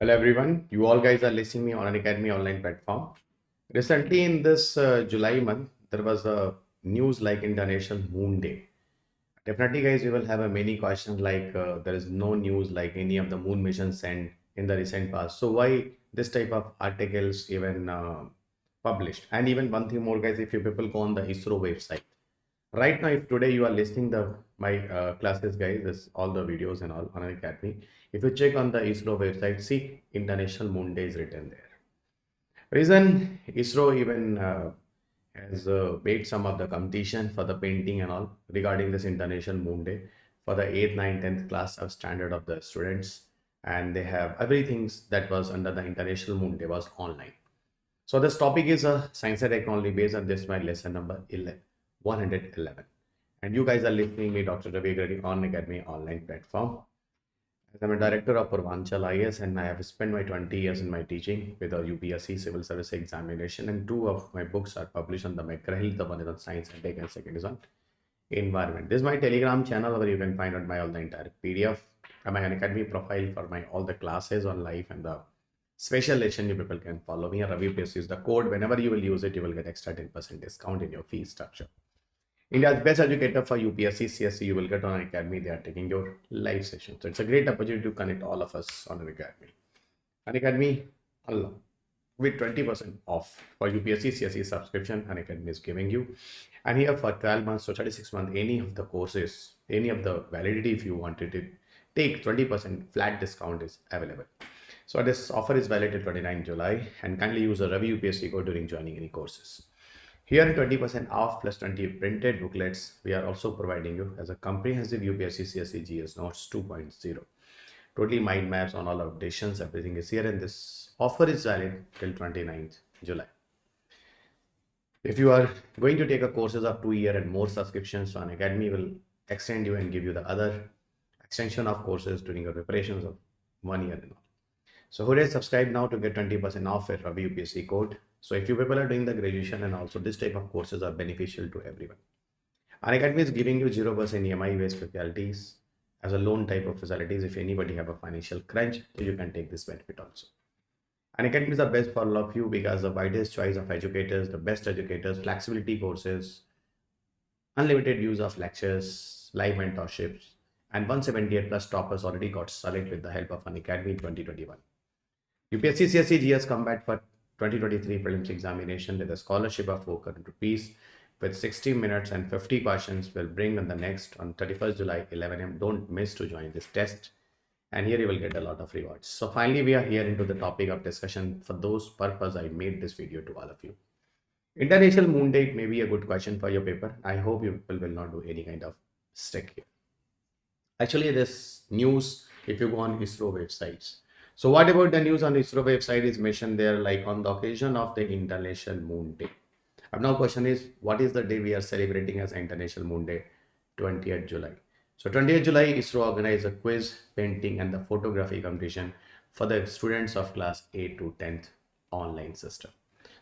Hello everyone, you all guys are listening me on Unacademy online platform. Recently in this July month, there was a news like International Moon Day. Definitely guys, we will have a many questions like there is no news like any of the moon missions sent in the recent past. So why this type of articles even published? And even one thing more guys, if you people go on the ISRO website, right now if today you are listening the my classes guys, this all the videos and all on Unacademy. If you check on the ISRO website, see International Moon Day is written there. Reason ISRO even has made some of the competition for the painting and all regarding this International Moon Day for the 8th, 9th, 10th class of standard of the students, and they have everything that was under the International Moon Day was online. So this topic is a science and technology based on this my lesson number 111. And you guys are listening me Dr. Ravi Agrahari on Academy online platform. As I'm a director of Purvanchal IAS and I have spent my 20 years in my teaching with a UPSC civil service examination, and two of my books are published on the macro health. The one is on science and tech and second is on environment. This is my Telegram channel where you can find out my all the entire PDF and my Unacademy profile for my all the classes on live and the special lesson. You people can follow me. Ravi P is the code. Whenever you will use it, you will get extra 10% discount in your fee structure. India's best educator for UPSC CSE you will get on Unacademy. They are taking your live session. So it's a great opportunity to connect all of us on Unacademy. Unacademy, Allah, with 20% off for UPSC CSE subscription, Unacademy is giving you. And here for 12 months to 36 months, any of the courses, any of the validity, if you wanted to take 20% flat discount is available. So this offer is valid till 29 July and kindly use a Ravi UPSC code during joining any courses. Here 20% off plus 20 printed booklets we are also providing you as a comprehensive UPSC CSE GS Notes 2.0. Totally mind maps on all updations, everything is here, and this offer is valid till 29th July. If you are going to take a courses of 2 year and more subscriptions, so Unacademy will extend you and give you the other extension of courses during your preparations of 1 year and all. So hurry, subscribe now to get 20% off at Ravi UPSC code. So if you people are doing the graduation and also this type of courses are beneficial to everyone. Unacademy is giving you 0% EMI based facilities as a loan type of facilities. If anybody have a financial crunch, so you can take this benefit also. Unacademy is the best for all of you because the widest choice of educators, the best educators, flexibility courses, unlimited use of lectures, live mentorships, and 178 plus toppers already got selected with the help of Unacademy in 2021. UPSC CSE GS Combat for 2023 prelims examination with a scholarship of 4 crore rupees with 60 minutes and 50 questions will bring on the next on 31st July 11 am. Don't miss to join this test, and here you will get a lot of rewards. So finally we are here into the topic of discussion. For those purpose I made this video to all of you. International Moon Day may be a good question for your paper. I hope you people will not do any kind of stick here. Actually this news, if you go on ISRO websites, so what about the news on ISRO website is mentioned there like on the occasion of the International Moon Day. Now question is, what is the day we are celebrating as International Moon Day? 20th July. So 20th July, ISRO organized a quiz, painting and the photography competition for the students of class 8 to 10th online system.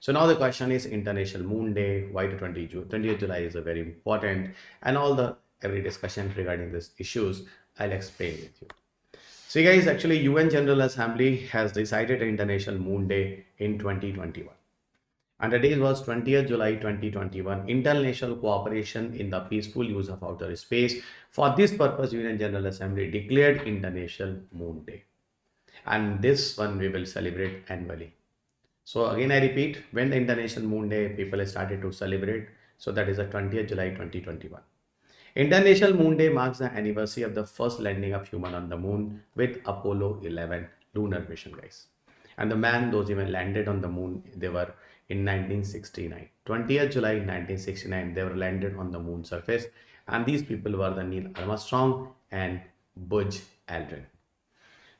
So now the question is International Moon Day, why the 20th July is a very important, and all the every discussion regarding these issues, I'll explain with you. So guys, actually UN General Assembly has decided International Moon Day in 2021. And the date was 20th July 2021, International Cooperation in the Peaceful Use of Outer Space. For this purpose, UN General Assembly declared International Moon Day. And this one we will celebrate annually. So again, I repeat, when the International Moon Day people started to celebrate, so that is the 20th July 2021. International Moon Day marks the anniversary of the first landing of human on the moon with Apollo 11 lunar mission, guys. And the man, those even landed on the moon, they were in 1969. 20th July 1969, they were landed on the moon surface. And these people were the Neil Armstrong and Buzz Aldrin.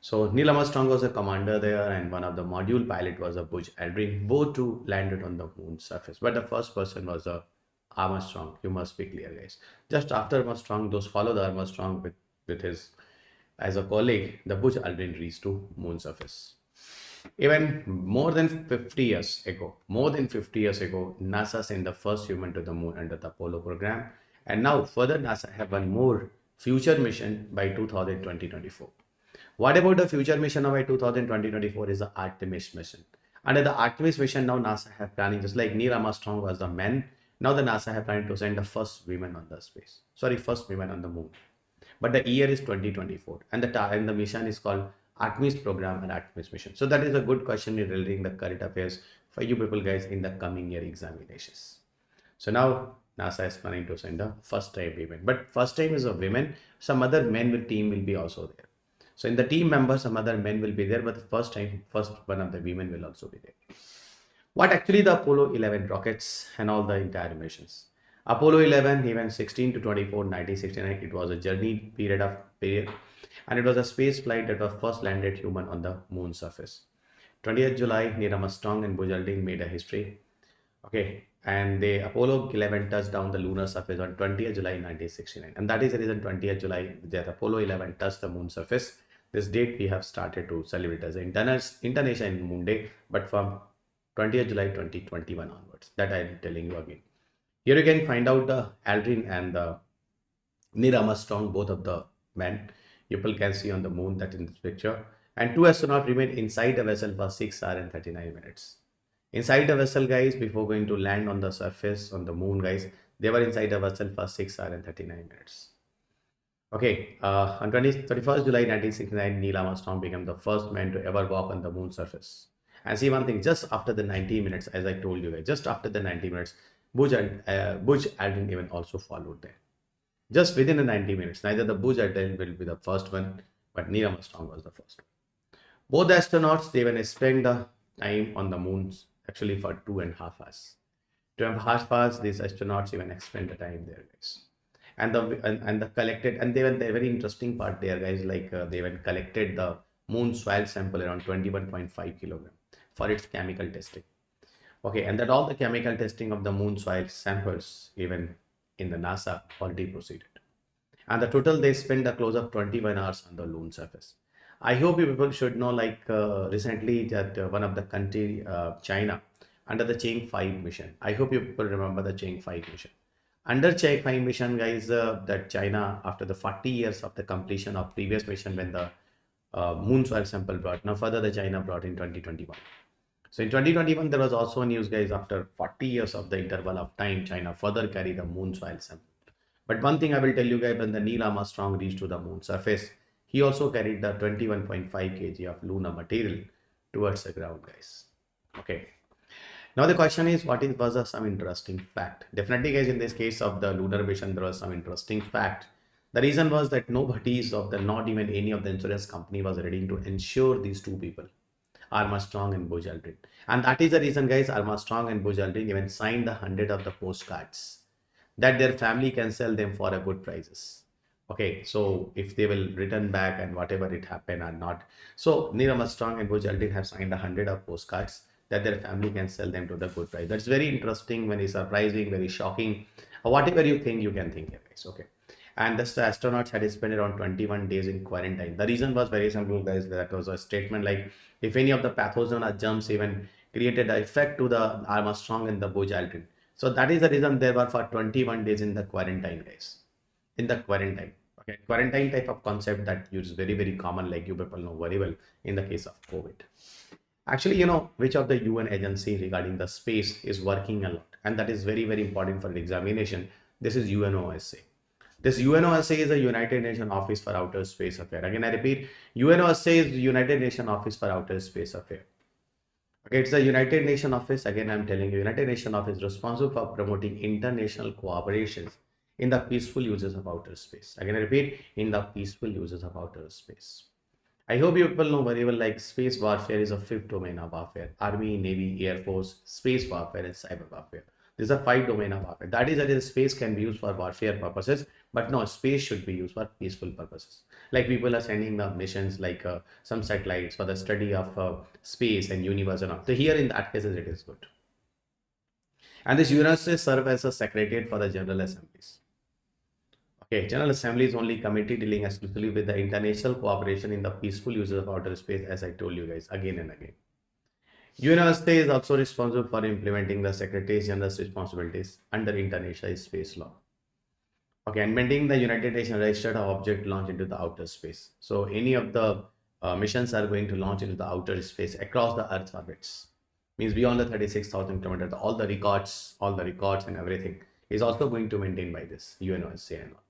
So Neil Armstrong was a commander there and one of the module pilot was a Buzz Aldrin. Both two landed on the moon surface. But the first person was a Armstrong. You must be clear, guys. Just after Armstrong, those follow the Armstrong with his as a colleague, the Buzz Aldrin reached to moon surface. Even more than 50 years ago, NASA sent the first human to the moon under the Apollo program, and now further NASA have one more future mission by 2024. What about the future mission of 2020-24 is the Artemis mission. Under the Artemis mission, now NASA have planning, just like Neil Armstrong was the man, now the NASA have planning to send the first women on the space. Sorry, first women on the moon. But the year is 2024 and the mission is called Artemis program and Artemis mission. So that is a good question relating the current affairs for you people guys in the coming year examinations. So now NASA is planning to send the first time women, but first time is a women. Some other men with team will be also there. So in the team members, some other men will be there, but the first time, first one of the women will also be there. What actually the Apollo 11 rockets and all the entire missions. Apollo 11, even 16 to 24, 1969, it was a journey period and it was a space flight that was first landed human on the moon surface. 20th July, Neil Armstrong and Buzz Aldrin made a history. Okay, and the Apollo 11 touched down the lunar surface on 20th July 1969, and that is the reason 20th July that Apollo 11 touched the moon surface. This date we have started to celebrate as International Moon Day, but from 20th July 2021 onwards. That I am telling you again. Here you can find out the Aldrin and the Neil Armstrong, both of the men. People can see on the moon that in this picture. And two astronauts remained inside the vessel for 6 hours and 39 minutes. Inside the vessel, guys, before going to land on the surface on the moon, guys, they were inside the vessel for 6 hours and 39 minutes. Okay, on 31st July 1969, Neil Armstrong became the first man to ever walk on the moon surface. And see one thing, just after the 90 minutes, as I told you guys, just after the 90 minutes, Buzz Aldrin even also followed them. Just within the 90 minutes, neither the Buzz Aldrin will be the first one, but Neil Armstrong was the first one. Both the astronauts, they even spent the time on the moon actually for 2.5 hours. 2.5 hours, these astronauts even spent the time there, guys. And the collected, and they were the very interesting part there, guys, like they even collected the moon soil sample around 21.5 kilogram for its chemical testing. Okay, and that all the chemical testing of the moon soil samples even in the NASA already proceeded. And the total they spent a close of 21 hours on the moon surface. I hope you people should know, like recently that one of the country, China, under the Chang 5 mission. I hope you people remember the Chang 5 mission. Under Chang 5 mission, guys, that China, after the 40 years of the completion of previous mission when the moon soil sample brought, now further the China brought in 2021. So in 2021, there was also news, guys, after 40 years of the interval of time, China further carried the moon soil sample. But one thing I will tell you guys, when the Neil Armstrong reached to the moon surface, he also carried the 21.5 kg of lunar material towards the ground, guys. Okay. Now the question is, was some interesting fact? Definitely, guys, in this case of the lunar mission, there was some interesting fact. The reason was that not even any of the insurance company was ready to insure these two people, Armstrong and Buzz Aldrin. And that is the reason, guys, Armstrong and Buzz Aldrin even signed the 100 of the postcards that their family can sell them for a good prices. Okay, so if they will return back and whatever it happened or not. So Neil Armstrong and Buzz Aldrin have signed 100 of postcards that their family can sell them to the good price. That's very interesting, very surprising, very shocking. Whatever you think, you can think here, guys. Okay. And the astronauts had spent around 21 days in quarantine. The reason was very simple, guys. That was a statement like, if any of the pathogen or germs even created an effect to the Armstrong and the Buzz Aldrin. So that is the reason they were for 21 days in the quarantine, guys. In the quarantine. Okay, quarantine type of concept that is very, very common, like you people know very well in the case of COVID. Actually, you know, which of the UN agency regarding the space is working a lot, and that is very, very important for the examination. This is UNOOSA. This UNOOSA is the United Nations Office for Outer Space Affairs. Again, I repeat, UNOOSA is the United Nations Office for Outer Space Affairs. Okay, it's the United Nations Office. Again, I'm telling you, United Nations Office is responsible for promoting international cooperations in the peaceful uses of outer space. Again, I repeat, in the peaceful uses of outer space. I hope you people know very well, like space warfare is a fifth domain of warfare. Army, Navy, Air Force, space warfare, and cyber warfare. These are 5 domains of warfare. That is that space can be used for warfare purposes, but no, space should be used for peaceful purposes. Like people are sending the missions like some satellites for the study of space and universe and all. So here in that case, it is good. And this UNOOSA serve as a secretariat for the General Assemblies. Okay, General Assembly is only committee dealing exclusively with the international cooperation in the peaceful uses of outer space, as I told you guys again and again. UNOOSA is also responsible for implementing the Secretary General's responsibilities under international space law. Okay, and maintaining the United Nations registered object launched into the outer space. So any of the missions are going to launch into the outer space across the Earth's orbits. Means beyond the 36,000 kilometers, all the records and everything is also going to maintain by this UNOSA and all.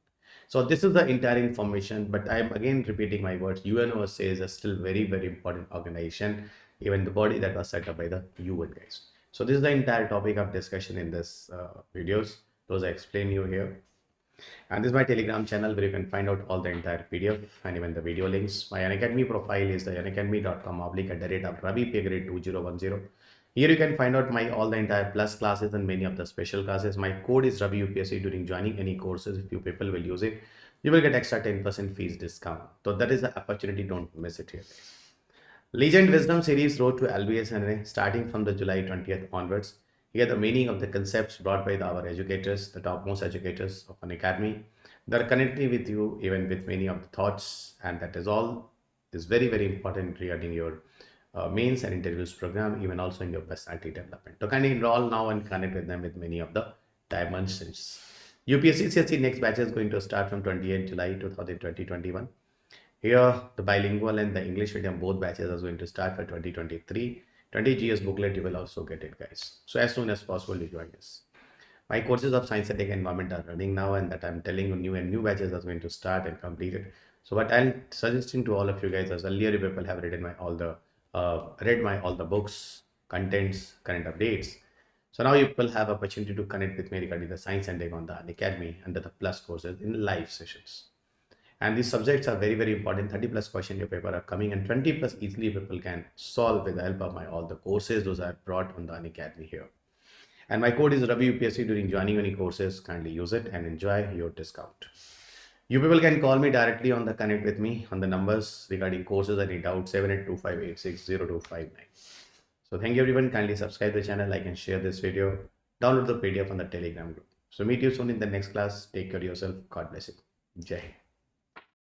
So this is the entire information, but I am again repeating my words. UNOSA is a still very, very important organization, even the body that was set up by the UN guys. So this is the entire topic of discussion in this videos. Those I explain you here. And this is my Telegram channel where you can find out all the entire PDF and even the video links. My Unacademy profile is the unacademy.com/Ravi P Agrahari 2010. Here you can find out my all the entire plus classes and many of the special classes. My code is Ravi UPSC. During joining any courses, if you people will use it, you will get extra 10% fees discount. So that is the opportunity. Don't miss it here. Legend Wisdom series Road to LBS and starting from the July 20th onwards. Here the meaning of the concepts brought by our educators, the topmost educators of an academy. They're connecting with you even with many of the thoughts, and that is all is very, very important regarding your mains and interviews program, even also in your personality development. So kindly enroll now and connect with them with many of the dimensions. UPSC CSE next batch is going to start from 28 July 2021. Here, the bilingual and the English medium both batches are going to start for 2023. 20 GS booklet, you will also get it, guys. So as soon as possible, you join us. My courses of science, ethics, and environment are running now, and that I'm telling you, new batches are going to start and completed. So what I'm suggesting to all of you guys, as earlier you people have read all the books, contents, current updates. So now you will have opportunity to connect with me regarding the science and tech on the Unacademy under the plus courses in live sessions. And these subjects are very, very important. 30 plus question your paper are coming, and 20 plus easily people can solve with the help of my all the courses. Those are brought on the Unacademy here. And my code is Ravi UPSC. During joining any courses, kindly use it and enjoy your discount. You people can call me directly on the connect with me on the numbers regarding courses. Any doubt 7825860259. So thank you everyone. Kindly subscribe the channel, like and share this video. Download the PDF on the Telegram group. So meet you soon in the next class. Take care of yourself. God bless you. Jai Hind.